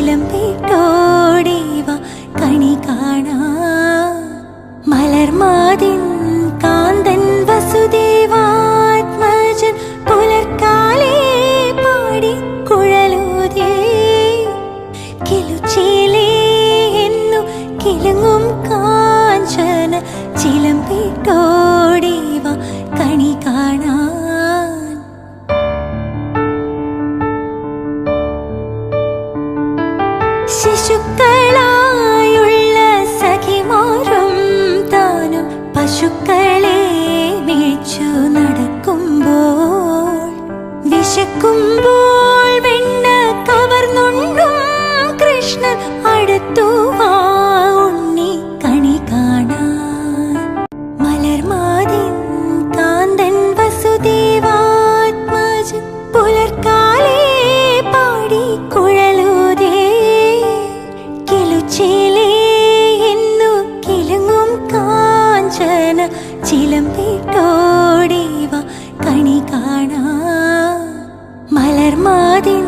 ചിലമ്പിട്ടോടിവ കണി കാണാൻ. മലർമാതിൻ കാന്തൻ വസുദേവാത്മജൻ പുലർക്കാലേ പാടി കുഴലൂതേ. കിലുച്ചിലേ എന്നു കിലുങ്ങും കാഞ്ചന ചിലമ്പിട്ടോടിവ കണി കാണാൻ. ശിശുക്കളായുള്ള സഖിമാരും താനും പശുക്കളെ മേച്ചു നടക്കുമ്പോൾ, വിശക്കുമ്പോൾ വെണ്ണ കവർന്നുണ്ടും കൃഷ്ണൻ അടുത്തു വാ ഉണ്ണി കണി കാണാൻ. മലർമാതിൻ കാന്തൻ വസുദേവാത്മജൻ പുലർക്കാലേ പാടി കുഴലൂതേ. കിലുച്ചിലേ എന്നു കിലുങ്ങും കാഞ്ചന ചിലമ്പിട്ടോടിവ കണി കാണാൻ. മലർമാതിൻ